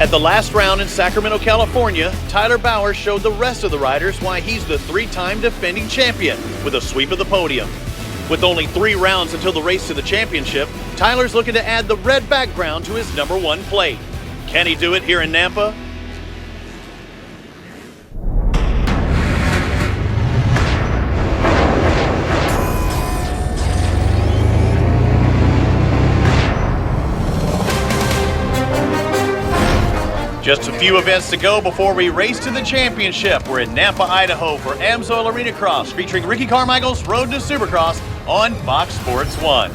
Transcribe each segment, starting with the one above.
At the last round in Sacramento, California, Tyler Bowers showed the rest of the riders why he's the three-time defending champion with a sweep of the podium. With only 3 rounds until the race to the championship, Tyler's looking to add the red background to his #1 plate. Can he do it here in Nampa? Just a few events to go before we race to the championship. We're in Nampa, Idaho for AMA Arenacross, featuring Ricky Carmichael's Road to Supercross on Fox Sports 1.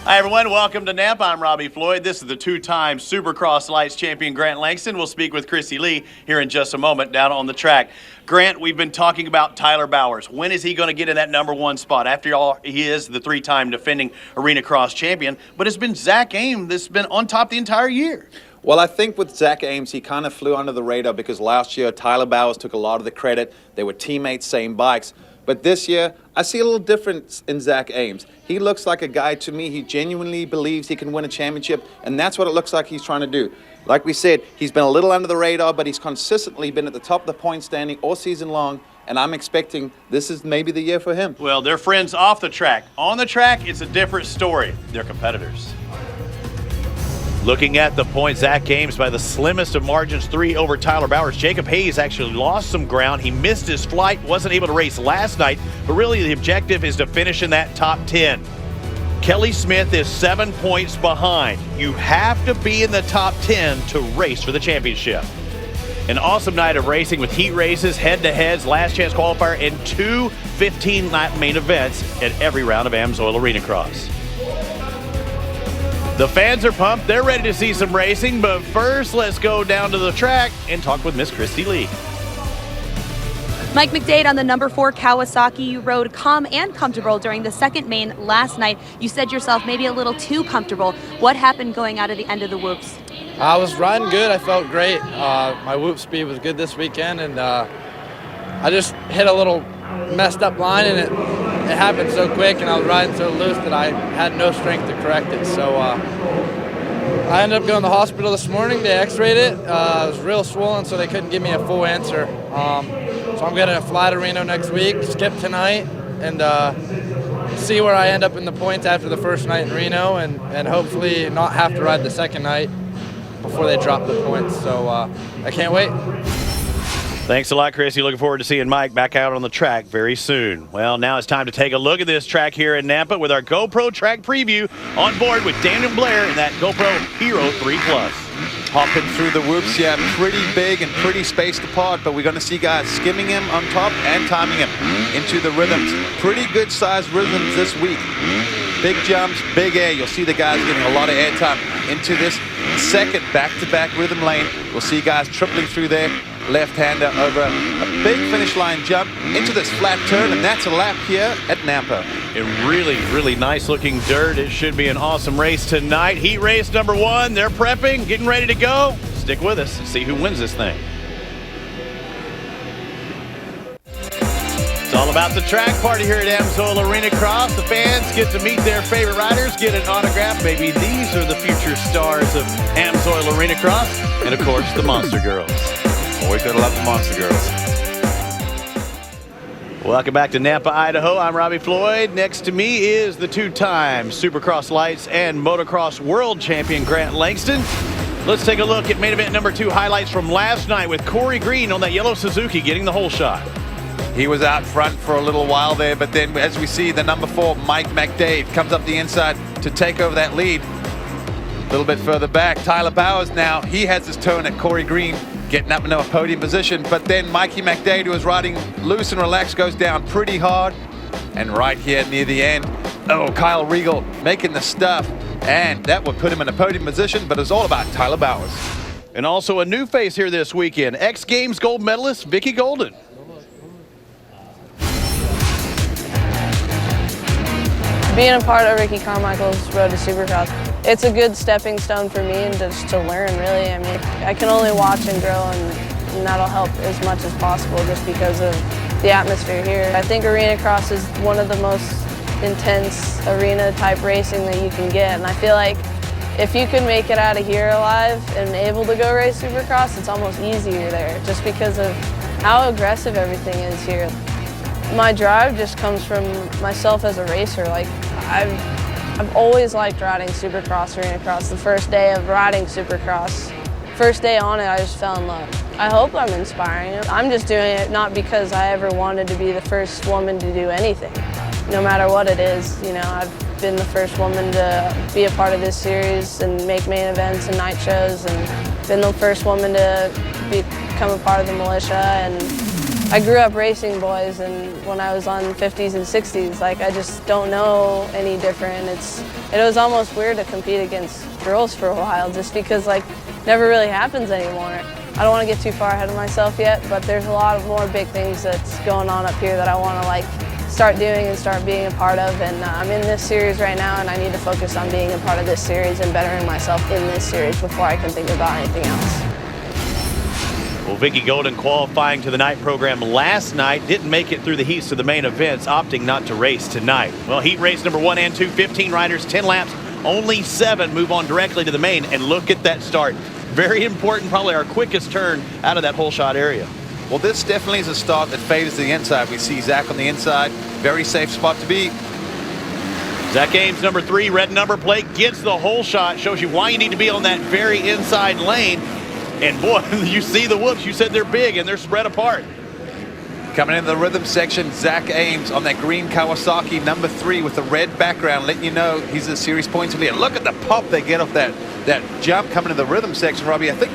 Hi everyone, welcome to Nampa. I'm Robbie Floyd. This is the 2-time Supercross Lights champion Grant Langston. We'll speak with Chrissy Lee here in just a moment down on the track. Grant, we've been talking about Tyler Bowers. When is he going to get in that #1 spot? After all, he is the 3-time defending Arenacross champion, but it's been Zach Ames that's been on top the entire year. Well, I think with Zach Ames, he kind of flew under the radar because last year Tyler Bowers took a lot of the credit. They were teammates, same bikes. But this year, I see a little difference in Zach Ames. He looks like a guy, to me, he genuinely believes he can win a championship, and that's what it looks like he's trying to do. Like we said, he's been a little under the radar, but he's consistently been at the top of the point standing all season long, and I'm expecting this is maybe the year for him. Well, they're friends off the track. On the track, it's a different story. They're competitors. Looking at the points, Zach Ames by the slimmest of margins, 3 over Tyler Bowers. Jacob Hayes actually lost some ground. He missed his flight, wasn't able to race last night, but really the objective is to finish in that top 10. Kelly Smith is 7 points behind. You have to be in the top 10 to race for the championship. An awesome night of racing with heat races, head-to-heads, last chance qualifier, and 2 15-lap main events at every round of AMA Arenacross. The fans are pumped. They're ready to see some racing, but first, let's go down to the track and talk with Miss Christy Lee. Mike McDade on the #4 Kawasaki. You rode calm and comfortable during the second main last night. You said yourself maybe a little too comfortable. What happened going out of the end of the whoops? I was riding good. I felt great. My whoop speed was good this weekend, and I just hit a little messed up line, and it happened so quick, and I was riding so loose that I had no strength to correct it. So I ended up going to the hospital this morning. They x-rayed it. It was real swollen, so they couldn't give me a full answer. So I'm going to fly to Reno next week, skip tonight, and see where I end up in the points after the first night in Reno, and hopefully not have to ride the second night before they drop the points. So I can't wait. Thanks a lot, Chrissy. Looking forward to seeing Mike back out on the track very soon. Well, now it's time to take a look at this track here in Nampa with our GoPro track preview on board with Daniel Blair and that GoPro Hero 3 Plus. Hopping through the whoops, yeah, pretty big and pretty spaced apart, but we're going to see guys skimming him on top and timing him into the rhythms. Pretty good sized rhythms this week. Big jumps, big air. You'll see the guys getting a lot of air time into this second back-to-back rhythm lane. We'll see guys tripling through there. Left-hander over a big finish line jump into this flat turn, and that's a lap here at Nampa. A really, really nice looking dirt. It should be an awesome race tonight. Heat race #1. They're prepping, getting ready to go. Stick with us and see who wins this thing. It's all about the track party here at AMA Arenacross. The fans get to meet their favorite riders, get an autograph. Maybe these are the future stars of AMA Arenacross. And of course, the Monster Girls. Always gotta love the Monster Girls. Welcome back to Nampa, Idaho. I'm Robbie Floyd. Next to me is the 2-time Supercross Lights and Motocross World Champion Grant Langston. Let's take a look at main event #2 highlights from last night with Corey Green on that yellow Suzuki getting the whole shot. He was out front for a little while there, but then as we see the #4, Mike McDade, comes up the inside to take over that lead. A little bit further back, Tyler Bowers now, he has his turn at Corey Green, getting up into a podium position, but then Mikey McDade, who is riding loose and relaxed, goes down pretty hard. And right here near the end, oh, Kyle Regal making the stuff, and that would put him in a podium position, but it's all about Tyler Bowers. And also a new face here this weekend, X Games gold medalist Vicky Golden. Being a part of Ricky Carmichael's Road to Supercross, it's a good stepping stone for me and just to learn, really. I mean, I can only watch and grow, and that'll help as much as possible just because of the atmosphere here. I think Arenacross is one of the most intense arena type racing that you can get, and I feel like if you can make it out of here alive and able to go race Supercross, it's almost easier there just because of how aggressive everything is here. My drive just comes from myself as a racer. Like I've always liked riding Supercross Arenacross. The first day of riding Supercross, first day on it, I just fell in love. I hope I'm inspiring it. I'm just doing it not because I ever wanted to be the first woman to do anything. No matter what it is, you know, I've been the first woman to be a part of this series and make main events and night shows, and been the first woman to become a part of the militia. And I grew up racing boys, and when I was on 50s and 60s, like I just don't know any different. It was almost weird to compete against girls for a while just because like never really happens anymore. I don't want to get too far ahead of myself yet, but there's a lot of more big things that's going on up here that I want to like start doing and start being a part of. And I'm in this series right now, and I need to focus on being a part of this series and bettering myself in this series before I can think about anything else. Well, Vicky Golden qualifying to the night program last night didn't make it through the heats to the main events, opting not to race tonight. Well, heat race number 1 and 2, 15 riders, 10 laps, only 7 move on directly to the main, and look at that start. Very important, probably our quickest turn out of that whole shot area. Well, this definitely is a start that favors the inside. We see Zach on the inside, very safe spot to be. Zach Ames, number 3, red number plate, gets the whole shot, shows you why you need to be on that very inside lane. And boy, you see the whoops, you said they're big and they're spread apart. Coming into the rhythm section, Zach Ames on that green Kawasaki, number 3 with the red background, letting you know he's a series points leader. Look at the pop they get off that jump coming to the rhythm section, Robbie. I think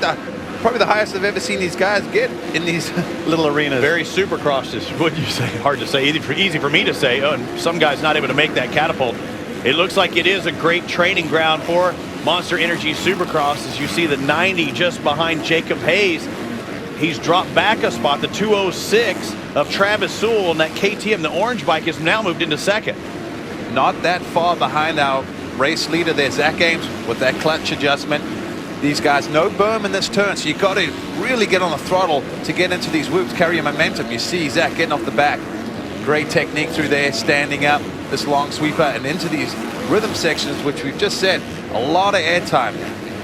probably the highest I've ever seen these guys get in these little arenas. Very Supercross, wouldn't you say? Hard to say, easy for me to say. Oh, and some guys not able to make that catapult. It looks like it is a great training ground for Monster Energy Supercross, as you see the 90 just behind Jacob Hayes. He's dropped back a spot. The 206 of Travis Sewell and that KTM, the orange bike, has now moved into second. Not that far behind our race leader there, Zach Ames, with that clutch adjustment. These guys, no berm in this turn, so you got to really get on the throttle to get into these whoops, carry your momentum. You see Zach getting off the back. Great technique through there, standing up, this long sweeper, and into these rhythm sections, which we've just said, a lot of airtime.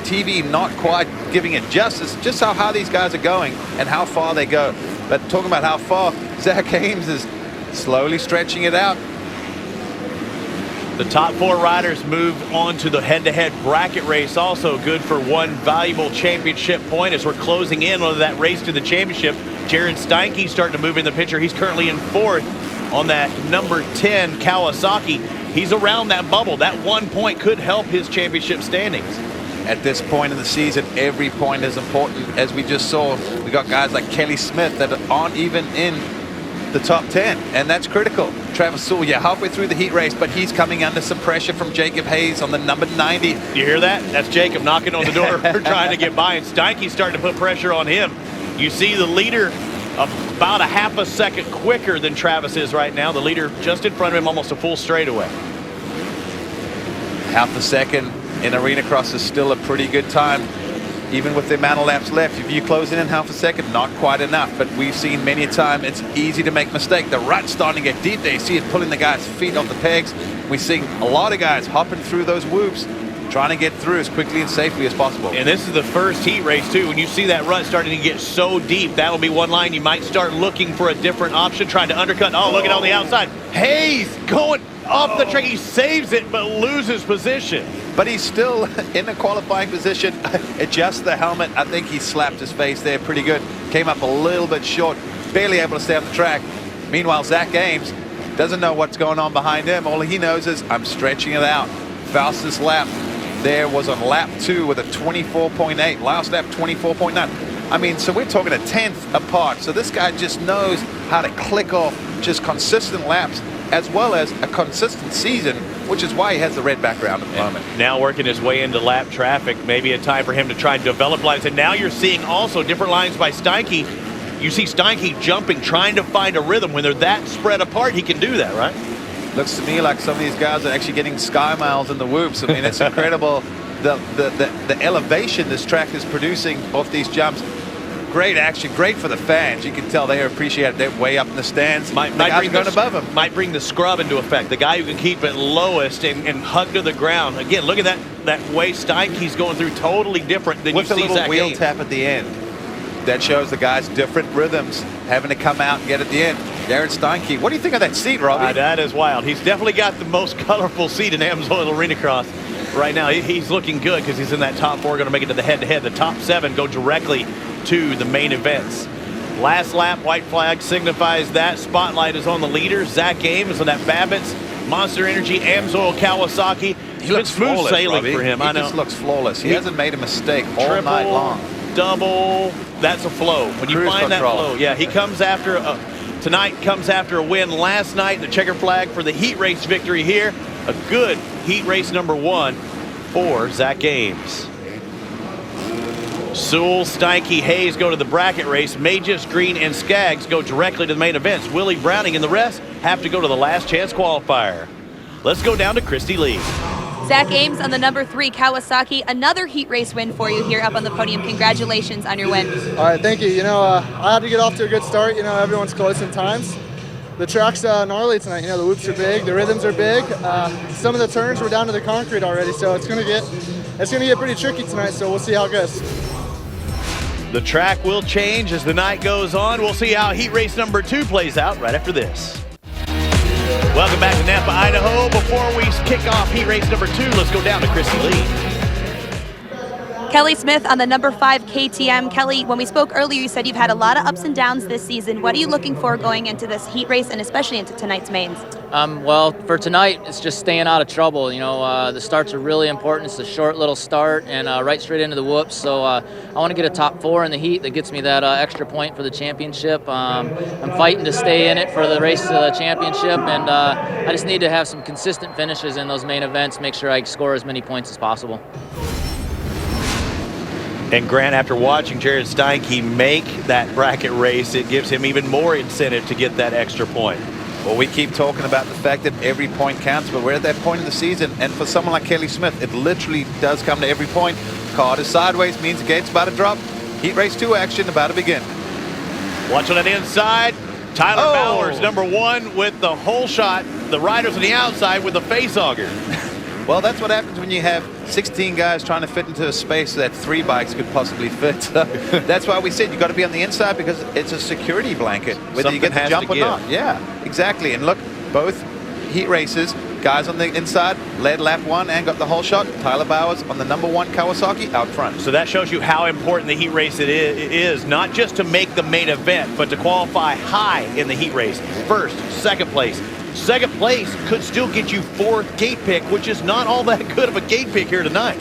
TV not quite giving it justice, just how high these guys are going and how far they go. But talking about how far, Zach Ames is slowly stretching it out. The top 4 riders move on to the head-to-head bracket race, also good for 1 valuable championship point as we're closing in on that race to the championship. Jared Steinke starting to move in the picture. He's currently in 4th on that number 10 Kawasaki. He's around that bubble. That 1 point could help his championship standings. At this point in the season, every point is important. As we just saw, we got guys like Kelly Smith that aren't even in the top 10, and that's critical. Travis Sewell, yeah, halfway through the heat race, but he's coming under some pressure from Jacob Hayes on the number 90. You hear that? That's Jacob knocking on the door trying to get by, and Steinke's starting to put pressure on him. You see the leader about a half a second quicker than Travis is right now. The leader just in front of him, almost a full straightaway. Half a second in Arenacross is still a pretty good time, even with the amount of laps left. If you closing in half a second, not quite enough, but we've seen many a time it's easy to make a mistake. The rut's starting to get deep there. You see it pulling the guy's feet off the pegs. We're seeing a lot of guys hopping through those whoops, trying to get through as quickly and safely as possible. And this is the first heat race too. When you see that rut starting to get so deep, that'll be one line you might start looking for a different option, trying to undercut. Oh, look at on the outside. Hayes going off the track. He saves it but loses position. But he's still in a qualifying position. Adjusts the helmet. I think he slapped his face there pretty good. Came up a little bit short, barely able to stay on the track. Meanwhile, Zach Ames doesn't know what's going on behind him. All he knows is I'm stretching it out. Fastest lap there was on lap 2 with a 24.8. Last lap 24.9. I mean, so we're talking a 10th apart. So this guy just knows how to click off just consistent laps as well as a consistent season, which is why he has the red background at the moment. Now working his way into lap traffic, maybe a time for him to try and develop lines. And now you're seeing also different lines by Steinke. You see Steinke jumping, trying to find a rhythm. When they're that spread apart, he can do that, right? Looks to me like some of these guys are actually getting sky miles in the whoops. I mean, it's incredible the elevation this track is producing off these jumps. great action, great for the fans. You can tell they appreciate it. They're way up in the stands. Might bring going above them. Might bring the scrub into effect. The guy who can keep it lowest and hug to the ground. Again, look at that way Steinke's going through, totally different than with you the see little Zach wheel Ames. tap at the end. That shows the guys different rhythms, having to come out and get at the end. Darren Steinke, what do you think of that seat, Robbie? That is wild. He's definitely got the most colorful seat in AMA Arenacross right now. He's looking good because he's in that top 4, going to make it to the head-to-head. The top 7 go directly to the main events. Last lap, white flag signifies that. Spotlight is on the leaders. Zach Ames on that Babbitt's Monster Energy AMSOIL Kawasaki. He looks smooth flawless, sailing Robbie. for him. I know. He just looks flawless. He hasn't made a mistake all Triple, night long. Double, that's a flow. When you Cruise find control. that flow, yeah, he comes after tonight comes after a win last night, the checker flag for the heat race victory here. A good heat race number 1 for Zach Ames. Sewell, Steinke, Hayes go to the bracket race. Mages, Green, and Skaggs go directly to the main events. Willie Browning and the rest have to go to the last chance qualifier. Let's go down to Christy Lee. Zach Ames on the number 3 Kawasaki, another heat race win for you here up on the podium. Congratulations on your win. All right, thank you. You know, I had to get off to a good start. You know, everyone's close in times. The track's gnarly tonight. You know, the whoops are big, the rhythms are big. Some of the turns were down to the concrete already, so it's gonna get pretty tricky tonight. So we'll see how it goes. The track will change as the night goes on. We'll see how heat race number 2 plays out right after this. Welcome back to Nampa, Idaho. Before we kick off heat race number 2, let's go down to Christy Lee. Kelly Smith on the number 5 KTM. Kelly, when we spoke earlier, you said you've had a lot of ups and downs this season. What are you looking for going into this heat race and especially into tonight's mains? Well, for tonight, it's just staying out of trouble. You know, the starts are really important. It's a short little start and right straight into the whoops. So I want to get a top 4 in the heat that gets me that extra point for the championship. I'm fighting to stay in it for the race to the championship, and I just need to have some consistent finishes in those main events, make sure I score as many points as possible. And Grant, after watching Jared Steinke make that bracket race, it gives him even more incentive to get that extra point. Well, we keep talking about the fact that every point counts, but we're at that point in the season, and for someone like Kelly Smith, it literally does come to every point. Card is sideways, means the gate's about to drop. Heat race 2 action about to begin. Watch on that inside. Tyler Bowers, number 1 with the whole shot. The riders on the outside with the face auger. Well, that's what happens when you have 16 guys trying to fit into a space that 3 bikes could possibly fit. So that's why we said you got to be on the inside, because it's a security blanket, whether Something you get has the jump to or give. not. Yeah, exactly. And look, both heat races, guys on the inside led lap 1 and got the whole shot. Tyler Bowers on the number 1 Kawasaki out front. So that shows you how important the heat race it is, not just to make the main event, but to qualify high in the heat race. First, second place. Second place could still get you 4th gate pick, which is not all that good of a gate pick here tonight.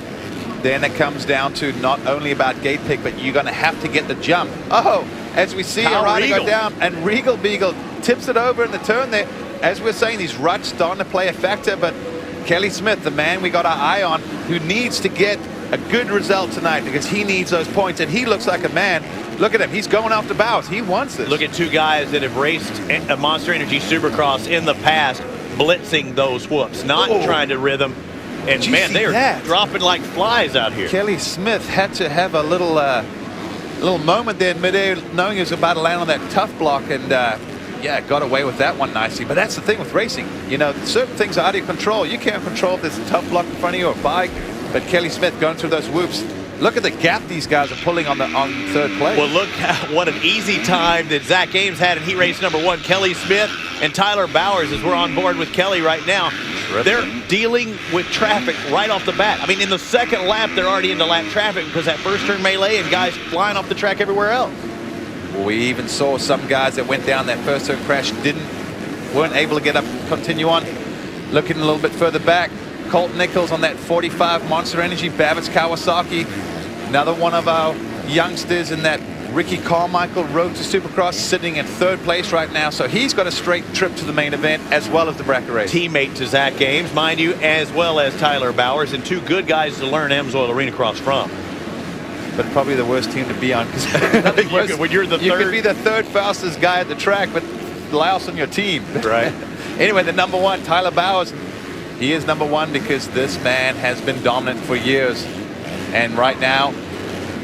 Then it comes down to not only about gate pick, but you're going to have to get the jump. Oh, as we see a rider go down, and Regal Beagle tips it over in the turn there. As we're saying, these ruts starting to play a factor, but Kelly Smith, the man we got our eye on, who needs to get a good result tonight because he needs those points, and he looks like a man. Look at him. He's going after Bowers. He wants this. Look at 2 guys that have raced a Monster Energy Supercross in the past, blitzing those whoops, not trying to rhythm. And man, they are dropping like flies out here. Kelly Smith had to have a little moment there in midair, knowing he was about to land on that tough block, and yeah, got away with that one nicely. But that's the thing with racing. You know, certain things are out of your control. You can't control if there's a tough block in front of you or a bike. But Kelly Smith going through those whoops. Look at the gap these guys are pulling on 3rd place. Well, look what an easy time that Zach Ames had in heat race number 1. Kelly Smith and Tyler Bowers, as we're on board with Kelly right now, they're dealing with traffic right off the bat. I mean, in the second lap, they're already into lap traffic because that first turn melee and guys flying off the track everywhere else. We even saw some guys that went down that first turn crash, weren't able to get up, continue on. Looking a little bit further back, Colt Nichols on that 45 Monster Energy Babbitt's Kawasaki. Another one of our youngsters in that Ricky Carmichael Road to Supercross, sitting in 3rd place right now. So he's got a straight trip to the main event as well as the bracket race. Teammate to Zach Ames, mind you, as well as Tyler Bowers, and 2 good guys to learn AMSOIL Arenacross from. But probably the worst team to be on, because when you're the you third, could be the 3rd fastest guy at the track, but last on your team. Right. Anyway, the number 1, Tyler Bowers, he is number 1 because this man has been dominant for years. And right now,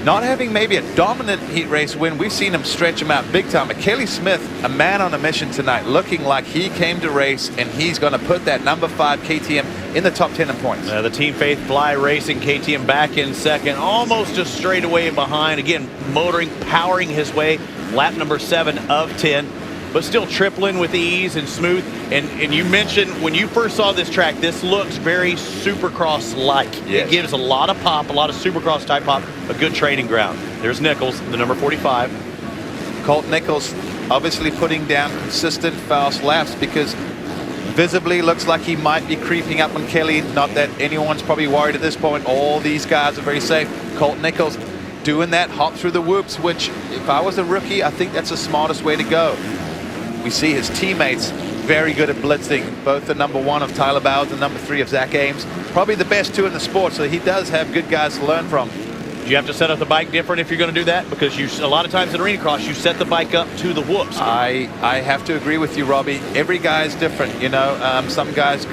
not having maybe a dominant heat race win, we've seen him stretch him out big time. But Kelly Smith, a man on a mission tonight, looking like he came to race, and he's going to put that number 5 KTM in the top 10 in points. The Team Faith Fly Racing KTM back in second, almost a straightaway behind. Again, motoring, powering his way, lap number 7 of 10. But still tripling with ease and smooth. And you mentioned when you first saw this track, this looks very Supercross-like. Yes. It gives a lot of pop, a lot of Supercross type pop, a good training ground. There's Nichols, the number 45. Colt Nichols obviously putting down consistent fast laps, because visibly looks like he might be creeping up on Kelly. Not that anyone's probably worried at this point. All these guys are very safe. Colt Nichols doing that hop through the whoops, which if I was a rookie, I think that's the smartest way to go. We see his teammates very good at blitzing, both the number 1 of Tyler Bowers and number 3 of Zach Ames. Probably the best 2 in the sport, so he does have good guys to learn from. Do you have to set up the bike different if you're going to do that? Because a lot of times in Arenacross, you set the bike up to the whoops. I have to agree with you, Robbie. Every guy is different. You know, some guys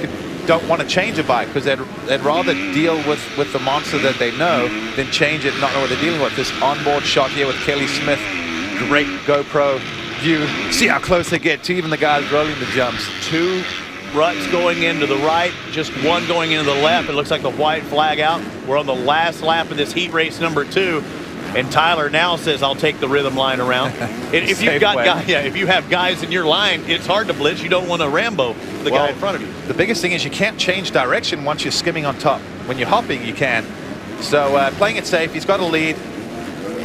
don't want to change a bike because they'd rather deal with the monster that they know than change it, not know what they're dealing with. This onboard shot here with Kelly Smith, great GoPro view. See how close they get to even the guys rolling the jumps. 2 ruts going into the right, just 1 going into the left. It looks like the white flag out. We're on the last lap of this heat race number 2, and Tyler now says, "I'll take the rhythm line around." If you've got guys, if you have guys in your line, it's hard to blitz. You don't want to Rambo the guy in front of you. The biggest thing is you can't change direction once you're skimming on top. When you're hopping, you can. So playing it safe. He's got a lead.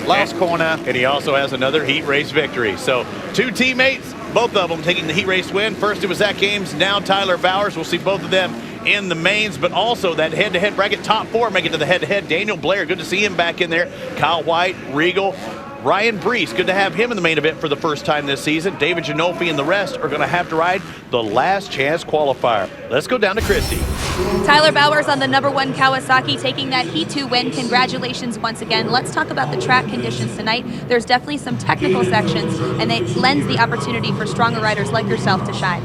Last corner. And he also has another heat race victory. So 2 teammates, both of them taking the heat race win. First it was Zach Ames, now Tyler Bowers. We'll see both of them in the mains, but also that head-to-head bracket top 4 make it to the head-to-head. Daniel Blair, good to see him back in there. Kyle White, Regal, Ryan Brees, good to have him in the main event for the first time this season. David Janolfi and the rest are going to have to ride the last chance qualifier. Let's go down to Christy. Tyler Bowers on the number 1 Kawasaki taking that Heat 2 win. Congratulations once again. Let's talk about the track conditions tonight. There's definitely some technical sections, and it lends the opportunity for stronger riders like yourself to shine.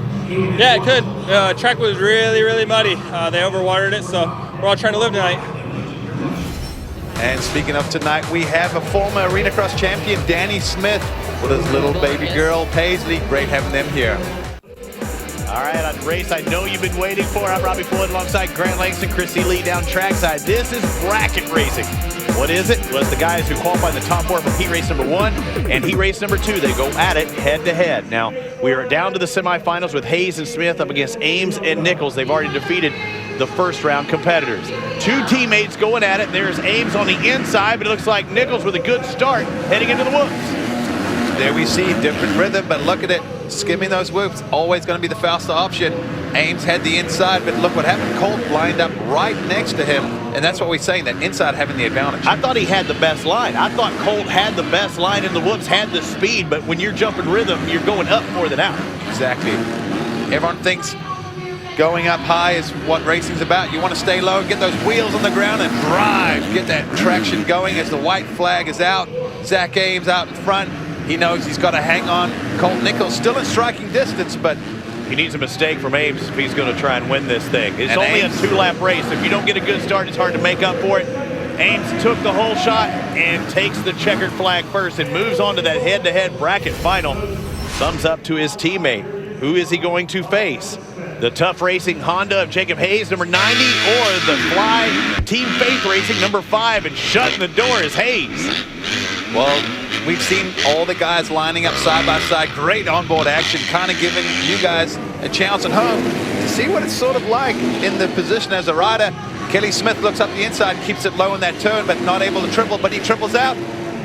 Yeah, it could. Track was really, really muddy. They overwatered it, so we're all trying to live tonight. And speaking of tonight, we have a former Arenacross champion, Danny Smith, with his little baby girl, Paisley. Great having them here. All right, on race I know you've been waiting for. I'm Robbie Floyd alongside Grant Langston, Christy Lee down trackside. This is bracket racing. What is it? Well, it's the guys who qualify in the top 4 from heat race number 1 and heat race number 2. They go at it head-to-head. Now, we are down to the semifinals with Hayes and Smith up against Ames and Nichols. They've already defeated the first-round competitors. 2 teammates going at it. There's Ames on the inside, but it looks like Nichols with a good start heading into the whoops. There we see different rhythm, but look at it. Skimming those whoops, always going to be the faster option. Ames had the inside, but look what happened. Colt lined up right next to him, and that's what we're saying, that inside having the advantage. I thought he had the best line. I thought Colt had the best line in the whoops, had the speed, but when you're jumping rhythm, you're going up more than out. Exactly. Everyone thinks going up high is what racing's about. You want to stay low, get those wheels on the ground and drive. Get that traction going as the white flag is out. Zach Ames out in front. He knows he's got to hang on. Colt Nichols still in striking distance, but he needs a mistake from Ames if he's going to try and win this thing. It's and only Ames, a 2-lap race. If you don't get a good start, it's hard to make up for it. Ames took the whole shot and takes the checkered flag first and moves on to that head-to-head bracket final. Thumbs up to his teammate. Who is he going to face? The Tough Racing Honda of Jacob Hayes, number 90, or the Fly Team Faith Racing, number 5, and shutting the door is Hayes. Well, we've seen all the guys lining up side by side. Great onboard action, kind of giving you guys a chance at home to see what it's sort of like in the position as a rider. Kelly Smith looks up the inside, keeps it low in that turn, but not able to triple, but he triples out.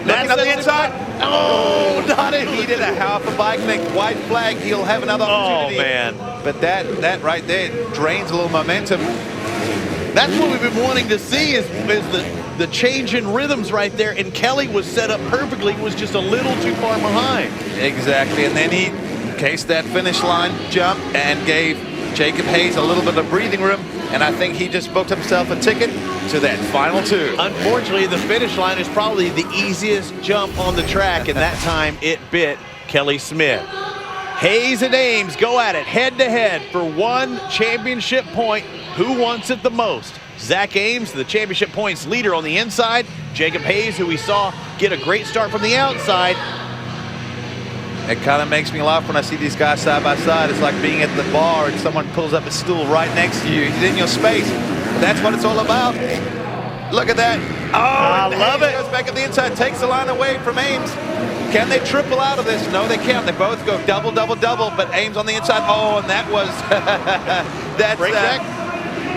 Looking up the inside. Oh, not it. He did a half a bike length. White flag. He'll have another opportunity. Oh, man. But that right there drains a little momentum. That's what we've been wanting to see is the change in rhythms right there. And Kelly was set up perfectly. Was just a little too far behind. Exactly. And then he cased that finish line jump and gave Jacob Hayes a little bit of breathing room. And I think he just booked himself a ticket to that final 2. Unfortunately, the finish line is probably the easiest jump on the track, and that time it bit Kelly Smith. Hayes and Ames go at it head-to-head for 1 championship point. Who wants it the most? Zach Ames, the championship points leader on the inside. Jacob Hayes, who we saw get a great start from the outside. It kind of makes me laugh when I see these guys side by side. It's like being at the bar and someone pulls up a stool right next to you. He's in your space. That's what it's all about. Look at that. Oh, I love it. Goes back at the inside, takes the line away from Ames. Can they triple out of this? No, they can't. They both go double, double, double, but Ames on the inside. Oh, and that was, that's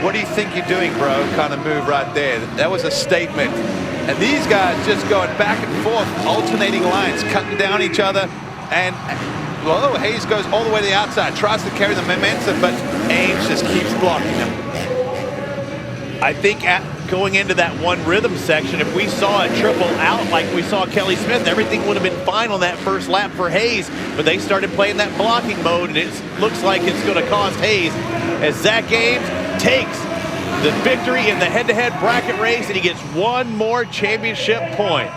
what do you think you're doing, bro? Kind of move right there. That was a statement. And these guys just going back and forth, alternating lines, cutting down each other. And well, Hayes goes all the way to the outside, tries to carry the momentum, but Ames just keeps blocking him. I think going into that one rhythm section, if we saw a triple out like we saw Kelly Smith, everything would have been fine on that first lap for Hayes, but they started playing that blocking mode, and it looks like it's going to cost Hayes as Zach Ames takes the victory in the head-to-head bracket race, and he gets one more championship point.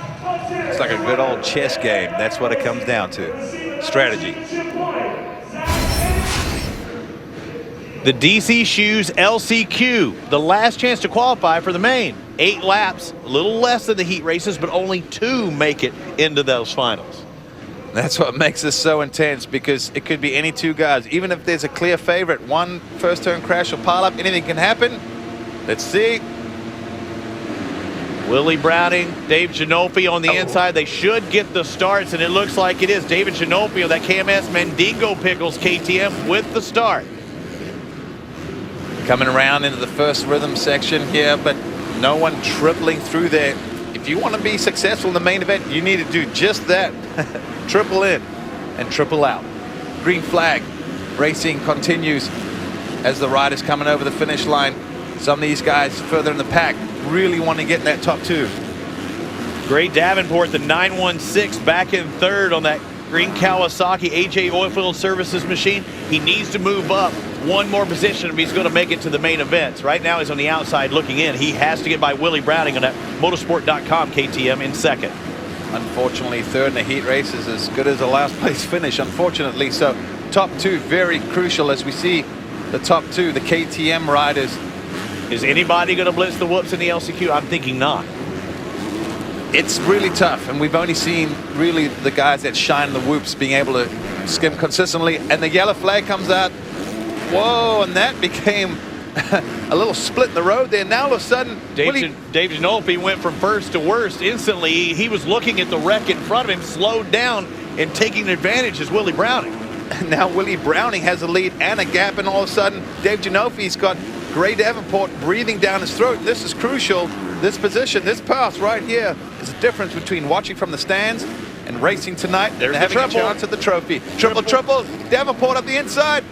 It's like a good old chess game. That's what it comes down to. Strategy. The DC Shoes LCQ, the last chance to qualify for the main. 8 laps, a little less than the heat races, but only 2 make it into those finals. That's what makes this so intense, because it could be any 2 guys. Even if there's a clear favorite, one first turn crash or pile up, anything can happen. Let's see. Willie Browning, Dave Ginolfi on the inside. They should get the starts, and it looks like it is. David Ginolfi of that KMS Mandingo Pickles KTM with the start. Coming around into the first rhythm section here, but no one tripling through there. If you want to be successful in the main event, you need to do just that. Triple in and triple out. Green flag. Racing continues as the riders coming over the finish line. Some of these guys further in the pack really want to get in that top 2. Great Davenport, the 916, back in third on that green Kawasaki AJ Oilfield Services machine. He needs to move up one more position if he's going to make it to the main events. Right now he's on the outside looking in. He has to get by Willie Browning on that motorsport.com KTM in second. Unfortunately, third in the heat race is as good as a last place finish, unfortunately. So top 2 very crucial as we see the top 2, the KTM riders. Is anybody going to blitz the whoops in the LCQ? I'm thinking not. It's really tough, and we've only seen really the guys that shine in the whoops being able to skim consistently, and the yellow flag comes out. Whoa, and that became a little split in the road there. Now all of a sudden, Dave Ginolfi went from first to worst instantly. He was looking at the wreck in front of him, slowed down, and taking advantage is Willie Browning. And now Willie Browning has a lead and a gap, and all of a sudden, Dave Ginolfi's got Gray Davenport breathing down his throat. This is crucial. This position, this pass right here is the difference between watching from the stands and racing tonight and having a chance at the trophy. Triple. Davenport up the inside.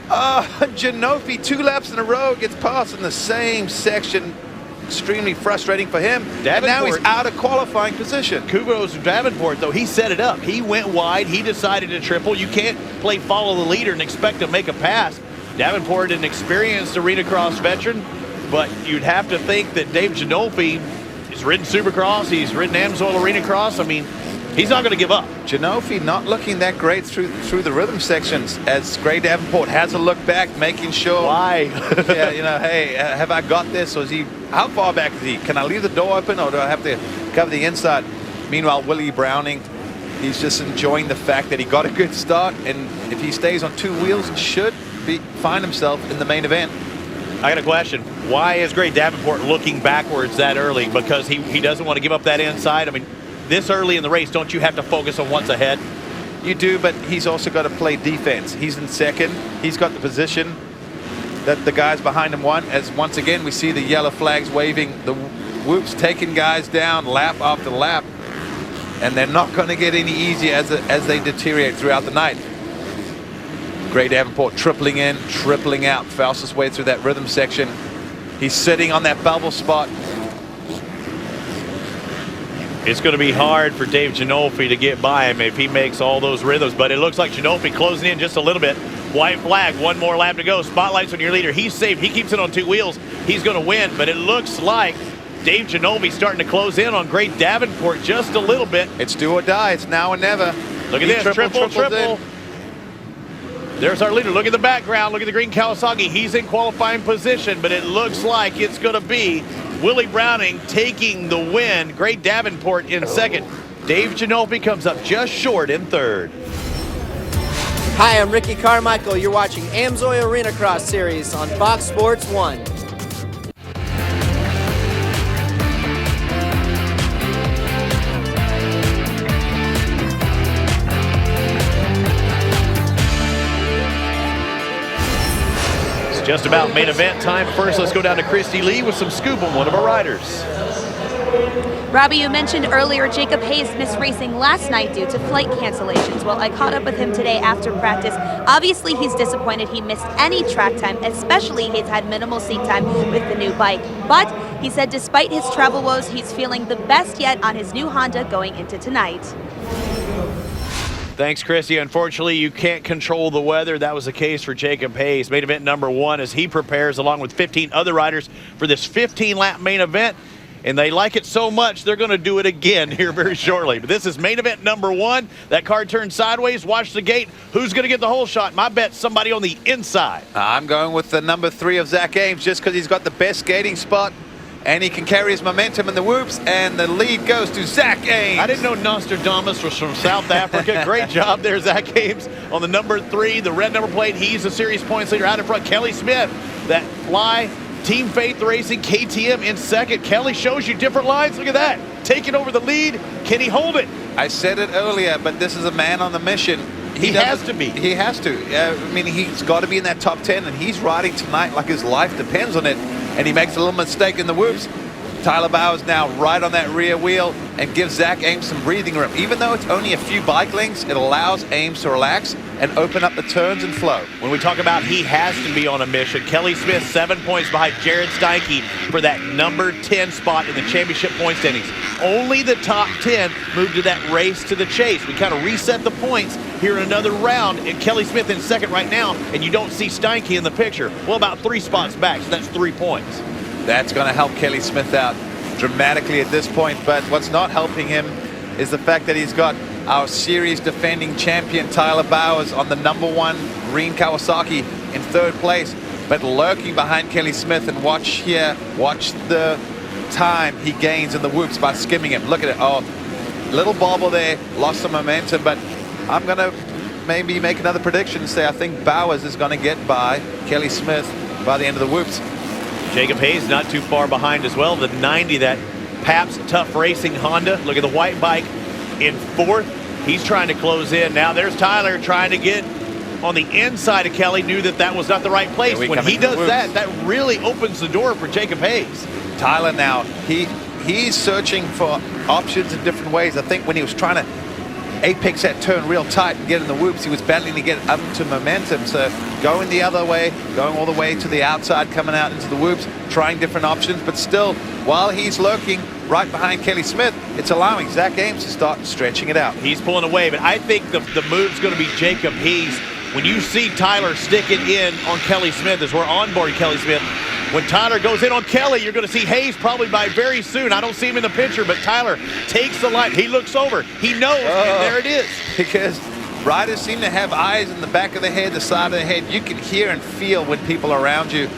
Ginolfi 2 laps in a row gets passed in the same section. Extremely frustrating for him. And now he's out of qualifying position. Kudos to Davenport, though. He set it up. He went wide. He decided to triple. You can't play follow the leader and expect to make a pass. Davenport, an experienced Arenacross veteran, but you'd have to think that Dave Ginolfi has ridden Supercross. He's ridden Amsoil Arenacross. I mean, he's not going to give up. Ginolfi not looking that great through the rhythm sections as Gray Davenport has a look back, making sure. Why? Yeah, you know, hey, have I got this? Or is he, how far back is he? Can I leave the door open, or do I have to cover the inside? Meanwhile, Willie Browning, he's just enjoying the fact that he got a good start, and if he stays on 2 wheels, should find himself in the main event. I got a question. Why is Gray Davenport looking backwards that early? Because he doesn't want to give up that inside? I mean, this early in the race, don't you have to focus on what's ahead? You do, but he's also got to play defense. He's in second. He's got the position that the guys behind him want, as once again we see the yellow flags waving, the whoops taking guys down lap after lap, and they're not going to get any easier as they deteriorate throughout the night. Gray Davenport tripling in, tripling out, fastest way through that rhythm section. He's sitting on that bubble spot. It's going to be hard for Dave Ginolfi to get by him if he makes all those rhythms, but it looks like Ginolfi closing in just a little bit. White flag, 1 more lap to go. Spotlights on your leader. He's safe. He keeps it on 2 wheels. He's going to win, but it looks like Dave Ginolfi starting to close in on Gray Davenport just a little bit. It's do or die. It's now or never. Look at this, triple. There's our leader. Look at the background. Look at the green Kawasaki. He's in qualifying position, but it looks like it's going to be Willie Browning taking the win. Gray Davenport in second. Dave Ginolfi comes up just short in third. Hi, I'm Ricky Carmichael. You're watching AMA Arenacross Series on Fox Sports 1. Just about main event time. First, let's go down to Christy Lee with some scoop on one of our riders. Robbie, you mentioned earlier Jacob Hayes missed racing last night due to flight cancellations. Well, I caught up with him today after practice. Obviously, he's disappointed he missed any track time, especially he's had minimal seat time with the new bike. But he said despite his travel woes, he's feeling the best yet on his new Honda going into tonight. Thanks, Christy. Unfortunately, you can't control the weather. That was the case for Jacob Hayes. Main event number 1 as he prepares along with 15 other riders for this 15-lap main event. And they like it so much, they're going to do it again here very shortly. But this is main event number 1. That car turned sideways. Watch the gate. Who's going to get the whole shot? My bet's somebody on the inside. I'm going with the number 3 of Zach Ames just because he's got the best skating spot and he can carry his momentum in the whoops, and the lead goes to Zach Ames. I didn't know Nostradamus was from South Africa. Great job there, Zach Ames on the number 3, the red number plate. He's the series points leader out in front. Kelly Smith, that fly Team Faith Racing KTM in second. Kelly shows you different lines. Look at that. Taking over the lead. Can he hold it? I said it earlier, but this is a man on the mission. He has to be. He has to. I mean, he's got to be in that top 10, and he's riding tonight like his life depends on it. And he makes a little mistake in the whoops. Tyler Bowers now right on that rear wheel and gives Zach Ames some breathing room. Even though it's only a few bike lengths, it allows Ames to relax and open up the turns and flow. When we talk about he has to be on a mission, Kelly Smith 7 points behind Jared Steinke for that number 10 spot in the championship point standings. Only the top 10 moved to that race to the chase. We kind of reset the points here in another round, and Kelly Smith in second right now, and you don't see Steinke in the picture. Well, about 3 spots back, so that's 3 points. That's going to help Kelly Smith out dramatically at this point, but what's not helping him is the fact that he's got our series defending champion Tyler Bowers on the number 1 green Kawasaki in third place, but lurking behind Kelly Smith. And watch here, watch the time he gains in the whoops by skimming him. Look at it. Oh, little bobble there, lost some momentum, but I'm going to maybe make another prediction and say I think Bowers is going to get by Kelly Smith by the end of the whoops. Jacob Hayes not too far behind as well. The 90, that Pabst Tough Racing Honda. Look at the white bike in fourth. He's trying to close in. Now there's Tyler trying to get on the inside of Kelly. Knew that that was not the right place. When he does that, that really opens the door for Jacob Hayes. Tyler now, he's searching for options in different ways. I think when he was trying to apex that turn real tight and get in the whoops, he was battling to get up to momentum. So going the other way, going all the way to the outside, coming out into the whoops, trying different options, but still, while he's lurking right behind Kelly Smith, it's allowing Zach Ames to start stretching it out. He's pulling away, but I think the move's going to be Jacob Hayes. When you see Tyler sticking in on Kelly Smith, as we're onboarding Kelly Smith, when Tyler goes in on Kelly, you're going to see Hayes probably by very soon. I don't see him in the picture, but Tyler takes the line. He looks over. He knows, and there it is. Because riders seem to have eyes in the back of the head, the side of the head. You can hear and feel when people are around you.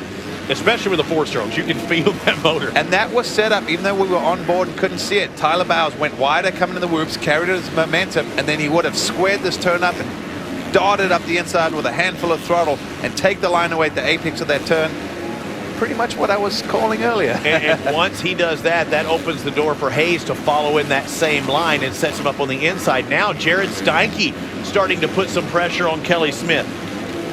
Especially with the 4-strokes, you can feel that motor. And that was set up, even though we were on board and couldn't see it. Tyler Bowers went wider coming to the whoops, carried his momentum, and then he would have squared this turn up and darted up the inside with a handful of throttle and take the line away at the apex of that turn. Pretty much what I was calling earlier. and once he does that, that opens the door for Hayes to follow in that same line and sets him up on the inside. Now Jared Steinke starting to put some pressure on Kelly Smith.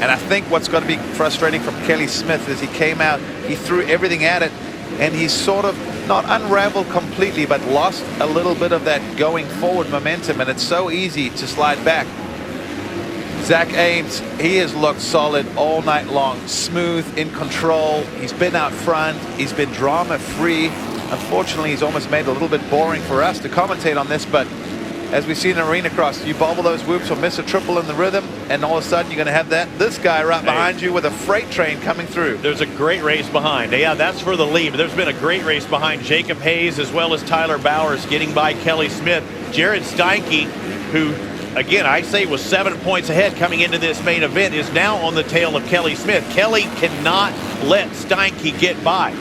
And I think what's going to be frustrating from Kelly Smith is he came out, he threw everything at it, and he's sort of not unraveled completely, but lost a little bit of that going forward momentum, and it's so easy to slide back. Zach Ames, he has looked solid all night long, smooth, in control. He's been out front. He's been drama-free. Unfortunately, he's almost made it a little bit boring for us to commentate on this, but as we see in Arenacross, you bobble those whoops or miss a triple in the rhythm, and all of a sudden you're going to have this guy right behind you with a freight train coming through. There's a great race behind. Yeah, that's for the lead. But there's been a great race behind Jacob Hayes as well as Tyler Bowers getting by Kelly Smith. Jared Steinke, who again, I say was 7 points ahead coming into this main event, is now on the tail of Kelly Smith. Kelly cannot let Steinke get by.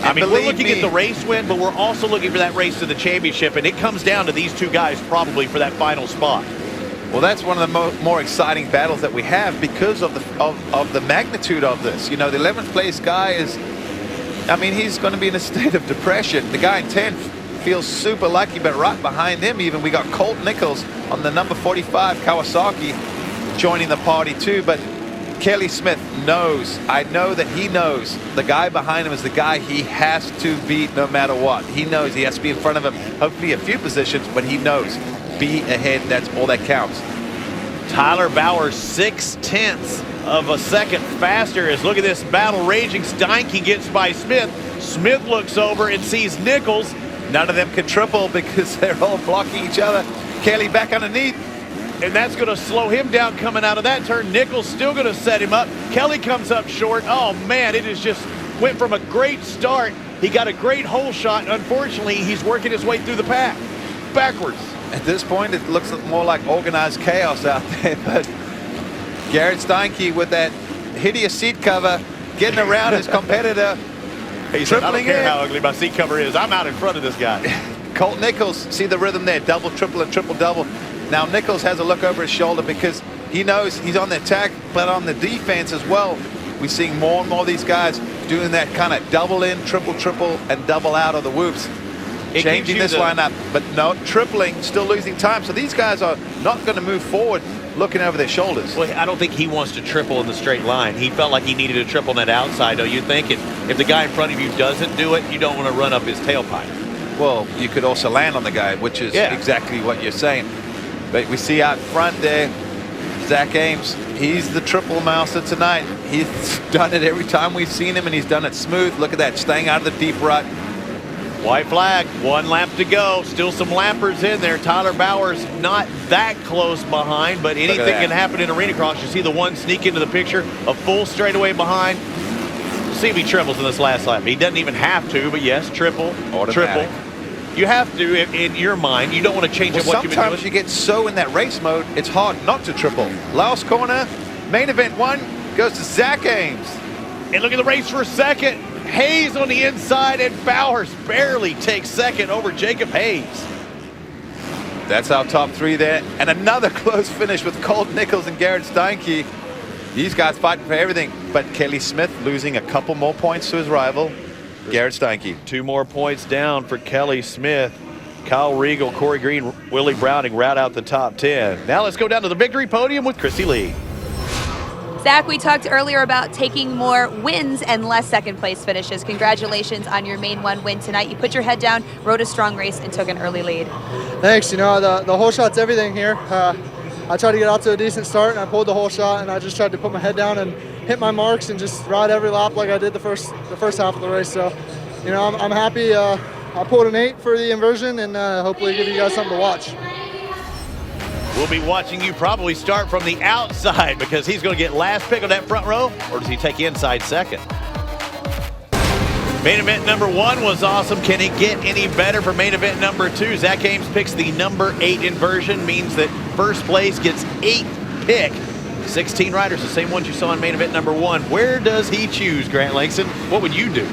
I mean, we're looking at the race win, but we're also looking for that race to the championship, and it comes down to these two guys probably for that final spot. Well, that's one of the more exciting battles that we have because of the magnitude of this. You know, the 11th place guy is, I mean, he's going to be in a state of depression. The guy in 10th feels super lucky, but right behind him even, we got Colt Nichols on the number 45 Kawasaki joining the party too. But Kelly Smith knows, I know that he knows the guy behind him is the guy he has to beat no matter what. He knows he has to be in front of him, hopefully a few positions, but he knows be ahead, that's all that counts. Tyler Bowers 0.6 of a second faster as look at this battle raging. Steinke gets by Smith. Smith looks over and sees Nichols. None of them can triple because they're all blocking each other. Kelly back underneath. And that's going to slow him down coming out of that turn. Nichols still going to set him up. Kelly comes up short. Oh, man, it is just went from a great start. He got a great hole shot. Unfortunately, he's working his way through the pack. Backwards. At this point, it looks more like organized chaos out there. But Garrett Steinke with that hideous seat cover, getting around his competitor. He said, I don't care how ugly my seat cover is. I'm out in front of this guy. Colt Nichols, see the rhythm there. Double, triple, and triple double. Now Nichols has a look over his shoulder because he knows he's on the attack, but on the defense as well. We're seeing more and more of these guys doing that kind of double in, triple, and double out of the whoops. Changing this lineup, but no tripling, still losing time. So these guys are not going to move forward looking over their shoulders. Well, I don't think he wants to triple in the straight line. He felt like he needed a triple on that outside, don't you think? If the guy in front of you doesn't do it, you don't want to run up his tailpipe. Well, you could also land on the guy, which is exactly what you're saying. But we see out front there, Zach Ames, he's the triple master tonight. He's done it every time we've seen him, and he's done it smooth. Look at that, staying out of the deep rut. White flag, 1 lap to go. Still some lappers in there. Tyler Bowers not that close behind, but anything can happen in Arenacross. You see the one sneak into the picture, a full straightaway behind. We'll see if he triples in this last lap. He doesn't even have to, but yes, triple, automatic. Triple. You have to, in your mind. You don't want to change up what you've been doing. Sometimes you get so in that race mode, it's hard not to triple. Last corner, main event 1 goes to Zach Ames. And look at the race for a second. Hayes on the inside, and Bowers barely takes second over Jacob Hayes. That's our top 3 there. And another close finish with Colt Nichols and Garrett Steinke. These guys fighting for everything. But Kelly Smith losing a couple more points to his rival, Garrett Steinke. 2 more points down for Kelly Smith. Kyle Regal, Corey Green, Willie Browning round out the top 10. Now let's go down to the victory podium with Chrissy Lee. Zach, we talked earlier about taking more wins and less second place finishes. Congratulations on your main 1 win tonight. You put your head down, rode a strong race, and took an early lead. Thanks. You know, the whole shot's everything here. I tried to get out to a decent start, and I pulled the whole shot, and I just tried to put my head down and hit my marks and just ride every lap like I did the first half of the race. So, you know, I'm happy. I pulled an 8 for the inversion, and hopefully give you guys something to watch. We'll be watching you probably start from the outside because he's going to get last pick on that front row, or does he take inside second? Main event number 1 was awesome. Can it get any better for main event number 2? Zach Ames picks the number 8 inversion, means that first place gets 8th pick. 16 riders, the same ones you saw in main event number 1. Where does he choose, Grant Langston? What would you do?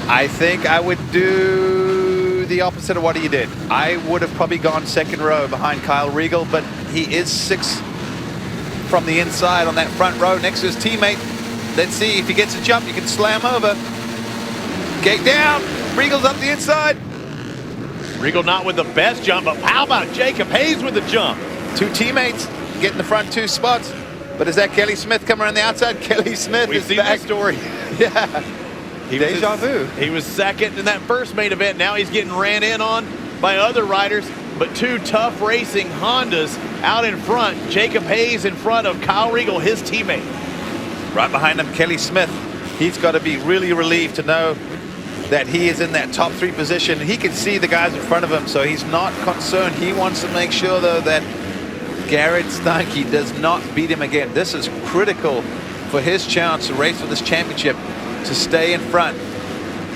I think I would do the opposite of what he did. I would have probably gone second row behind Kyle Regal, but he is 6 from the inside on that front row next to his teammate. Let's see if he gets a jump. You can slam over. Gate down. Regal's up the inside. Regal not with the best jump, but how about Jacob Hayes with the jump? 2 teammates getting the front 2 spots. But is that Kelly Smith coming around the outside? Kelly Smith We've is seen back. that story. Yeah. Deja vu. He was second in that first main event. Now he's getting ran in on by other riders, but 2 tough racing Hondas out in front. Jacob Hayes in front of Kyle Regal, his teammate. Right behind him, Kelly Smith. He's got to be really relieved to know that he is in that top 3 position. He can see the guys in front of him, so he's not concerned. He wants to make sure, though, that Garrett Steinke does not beat him again. This is critical for his chance to race for this championship, to stay in front.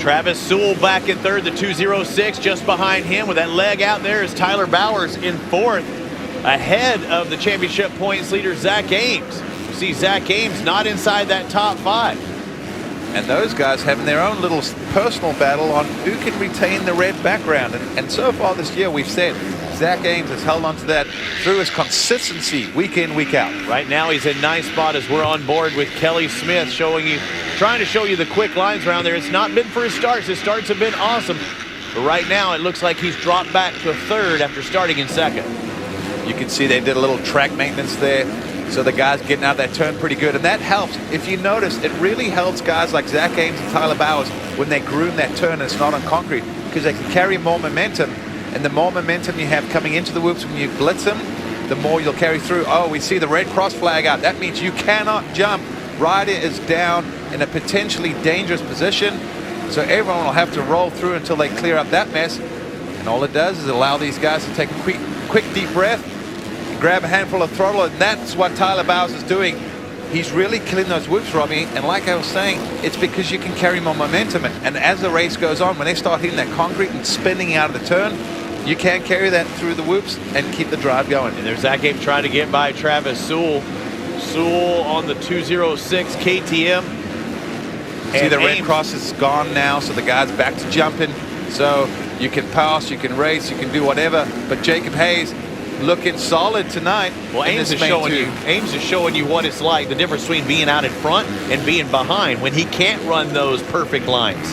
Travis Sewell back in third, the 206 just behind him with that leg out there is Tyler Bowers in 4th. ahead of the championship points leader, Zach Ames. You see Zach Ames not inside that top 5. And those guys having their own little personal battle on who can retain the red background. And so far this year, we've said Zach Ames has held on to that through his consistency week in, week out. Right now, he's in ninth spot as we're on board with Kelly Smith, trying to show you the quick lines around there. It's not been for his starts. His starts have been awesome. But right now, it looks like he's dropped back to 3rd after starting in 2nd. You can see they did a little track maintenance there. So the guys getting out that turn pretty good. And that helps. If you notice, it really helps guys like Zach Ames and Tyler Bowers when they groom that turn and it's not on concrete, because they can carry more momentum. And the more momentum you have coming into the whoops when you blitz them, the more you'll carry through. Oh, we see the red cross flag out. That means you cannot jump. Rider is down in a potentially dangerous position. So everyone will have to roll through until they clear up that mess. And all it does is allow these guys to take a quick deep breath, grab a handful of throttle, and that's what Tyler Bowers is doing. He's really killing those whoops, Robbie, and like I was saying, it's because you can carry more momentum. And as the race goes on, when they start hitting that concrete and spinning out of the turn, you can carry that through the whoops and keep the drive going. And there's Zach Ames trying to get by Travis Sewell. Sewell on the 206 KTM. See, the red cross is gone now, so the guy's back to jumping. So you can pass, you can race, you can do whatever. But Jacob Hayes looking solid tonight. Well, Ames is showing you what it's like, the difference between being out in front and being behind when he can't run those perfect lines.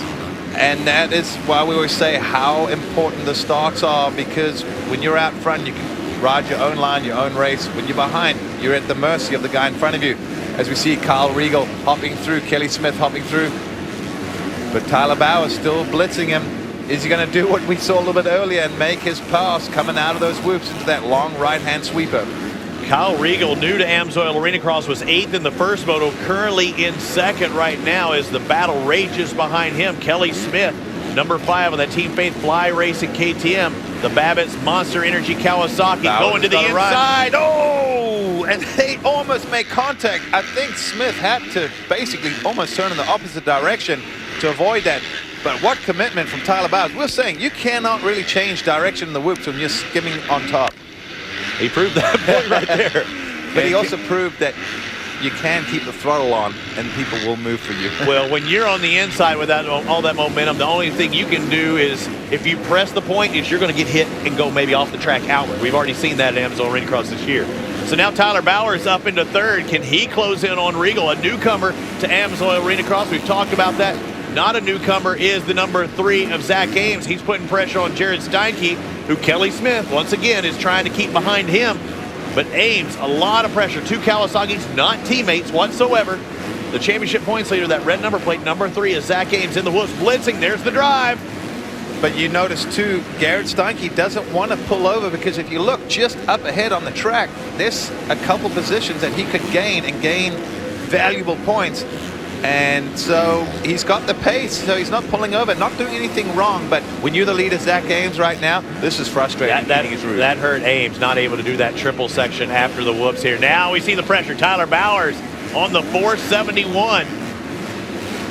And that is why we always say how important the starts are, because when you're out front, you can ride your own line, your own race. When you're behind, you're at the mercy of the guy in front of you. As we see Kyle Regal hopping through, Kelly Smith hopping through. But Tyler Bowers still blitzing him. Is he going to do what we saw a little bit earlier and make his pass coming out of those whoops into that long right-hand sweeper? Kyle Regal, new to AMSOIL Arenacross, was 8th in the first moto, currently in 2nd right now as the battle rages behind him. Kelly Smith, number 5 on that Team Faith Fly Racing KTM. The Babbitt's Monster Energy Kawasaki going to the inside. Oh, and they almost make contact. I think Smith had to basically almost turn in the opposite direction to avoid that. But what commitment from Tyler Bowers. We're saying you cannot really change direction in the whoops when you're skimming on top. He proved that point right there. But he also proved that you can keep the throttle on and people will move for you. Well, when you're on the inside with all that momentum, the only thing you can do is, if you press the point, is you're going to get hit and go maybe off the track outward. We've already seen that at AMSOIL Arenacross this year. So now Tyler Bowers up into 3rd. Can he close in on Regal, a newcomer to AMSOIL Arenacross? We've talked about that. Not a newcomer is the number 3 of Zach Ames. He's putting pressure on Jared Steinke, who Kelly Smith, once again, is trying to keep behind him. But Ames, a lot of pressure. 2 Kawasaki's, not teammates whatsoever. The championship points leader, that red number plate, number 3 is Zach Ames in the whoops, blitzing. There's the drive. But you notice too, Garrett Steinke doesn't want to pull over, because if you look just up ahead on the track, there's a couple positions that he could gain and gain valuable points. And so he's got the pace, so he's not pulling over, not doing anything wrong. But when you're the leader, Zach Ames, right now, this is frustrating. That hurt Ames, not able to do that triple section after the whoops here. Now we see the pressure. Tyler Bowers on the 471.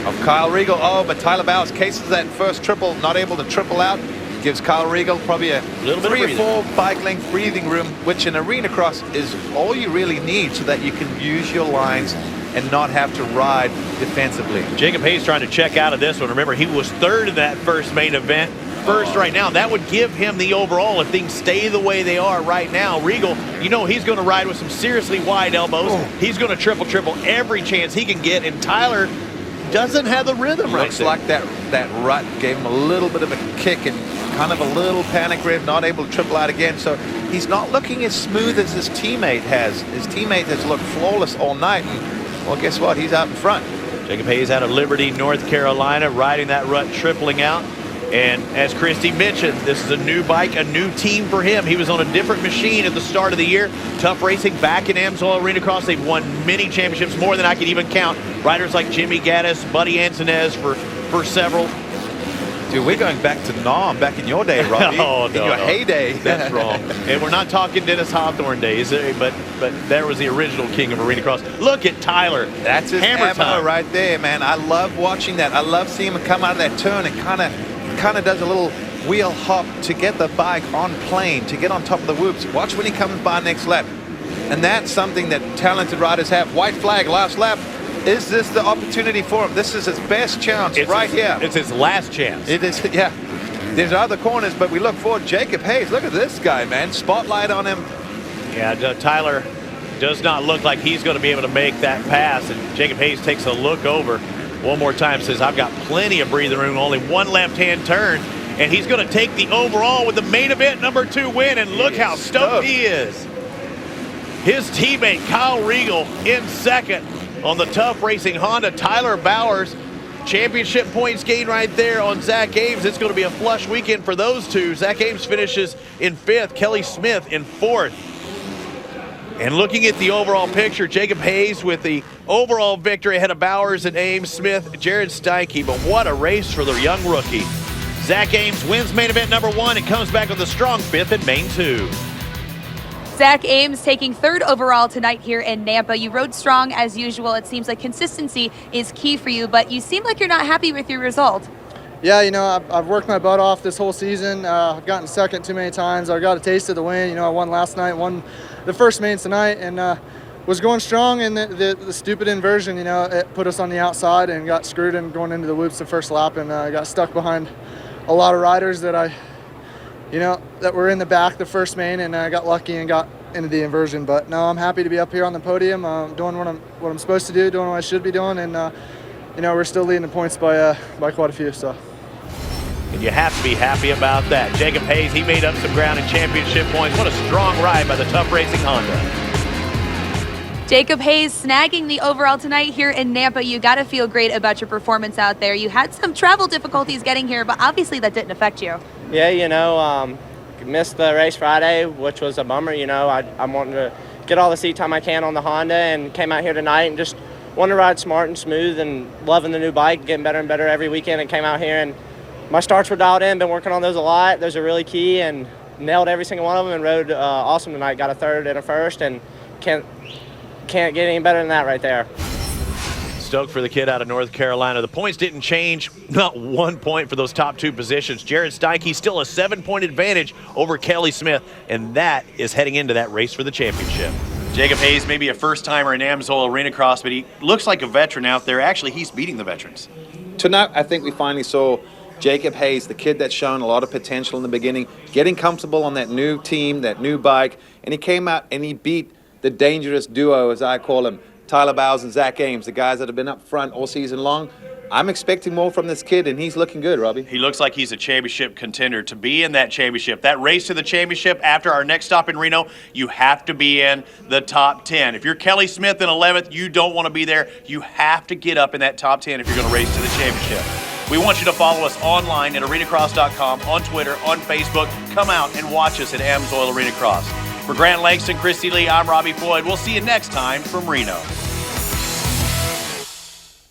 Of Kyle Regal. Oh, but Tyler Bowers cases that first triple, not able to triple out. Gives Kyle Regal probably a little 3 or 4 bike length breathing room, which in Arenacross is all you really need so that you can use your lines and not have to ride defensively. Jacob Hayes trying to check out of this one. Remember, he was 3rd in that first main event. First right now. That would give him the overall if things stay the way they are right now. Regal, you know he's going to ride with some seriously wide elbows. He's going to triple every chance he can get, and Tyler doesn't have the rhythm right Looks there. like that rut gave him a little bit of a kick and kind of a little panic rev, not able to triple out again. So he's not looking as smooth as his teammate has. His teammate has looked flawless all night. And, well, guess what? He's out in front. Jacob Hayes out of Liberty, North Carolina, riding that rut, tripling out. And as Christy mentioned, this is a new bike, a new team for him. He was on a different machine at the start of the year. Tough Racing back in AMSOIL Arenacross. They've won many championships, more than I can even count. Riders like Jimmy Gaddis, Buddy Antunez for several. Dude, we're going back to Nam, back in your day, Robbie. Oh, in your heyday. That's wrong. And we're not talking Dennis Hawthorne days, but there was the original king of Arenacross. Look at Tyler. That's his hammer ammo time right there, man. I love watching that. I love seeing him come out of that turn and kind of does a little wheel hop to get the bike on plane, to get on top of the whoops. Watch when he comes by next lap. And that's something that talented riders have. White flag, last lap. Is this the opportunity for him? This is his best chance here. It's his last chance. It is, yeah. There's other corners, but we look forward. Jacob Hayes, look at this guy, man. Spotlight on him. Yeah, Tyler does not look like he's going to be able to make that pass. And Jacob Hayes takes a look over one more time, says, I've got plenty of breathing room, only one left-hand turn. And he's going to take the overall with the main event #2 win. And look how stoked he is. His teammate, Kyle Regal, in second on the Tough Racing Honda. Tyler Bowers, championship points gained right there on Zach Ames. It's going to be a flush weekend for those two. Zach Ames finishes in 5th, Kelly Smith in 4th. And looking at the overall picture, Jacob Hayes with the overall victory ahead of Bowers and Ames, Smith, Jared Steinke. But what a race for the young rookie. Zach Ames wins main event #1 and comes back with a strong 5th in main 2. Zach Ames taking 3rd overall tonight here in Nampa. You rode strong as usual. It seems like consistency is key for you, but you seem like you're not happy with your result. Yeah, you know, I've worked my butt off this whole season. I've gotten second too many times. I got a taste of the win. You know, I won last night, won the first main tonight, and was going strong. And the stupid inversion, you know, it put us on the outside and got screwed in going into the whoops the first lap, and got stuck behind a lot of riders that that were in the back the first main, and I got lucky and got into the inversion. But no, I'm happy to be up here on the podium, doing what I'm supposed to do, doing what I should be doing, and you know, we're still leading the points by quite a few. So. And you have to be happy about that. Jacob Hayes, he made up some ground in championship points. What a strong ride by the Tough Racing Honda. Jacob Hayes snagging the overall tonight here in Nampa. You got to feel great about your performance out there. You had some travel difficulties getting here, but obviously that didn't affect you. Yeah, you know, missed the race Friday, which was a bummer. You know, I'm wanting to get all the seat time I can on the Honda, and came out here tonight and just wanted to ride smart and smooth and loving the new bike, getting better and better every weekend, and came out here and my starts were dialed in, been working on those a lot. Those are really key, and nailed every single one of them and rode awesome tonight. Got a 3rd and a 1st, and can't get any better than that right there. Stoked for the kid out of North Carolina. The points didn't change, not 1 point for those top 2 positions. Jared Steinke still a 7-point advantage over Kelly Smith, and that is heading into that race for the championship. Jacob Hayes, maybe a first-timer in AMSOIL Arenacross, but he looks like a veteran out there. Actually, he's beating the veterans. Tonight, I think we finally saw Jacob Hayes, the kid that's shown a lot of potential in the beginning, getting comfortable on that new team, that new bike, and he came out and he beat the dangerous duo, as I call them, Tyler Bowers and Zach Ames, the guys that have been up front all season long. I'm expecting more from this kid, and he's looking good, Robbie. He looks like he's a championship contender. To be in that championship, that race to the championship after our next stop in Reno, you have to be in the top 10. If you're Kelly Smith in 11th, you don't want to be there. You have to get up in that top 10 if you're going to race to the championship. We want you to follow us online at arenacross.com, on Twitter, on Facebook. Come out and watch us at AMSOIL Arenacross. For Grant Langston, Christy Lee, I'm Robbie Floyd. We'll see you next time from Reno.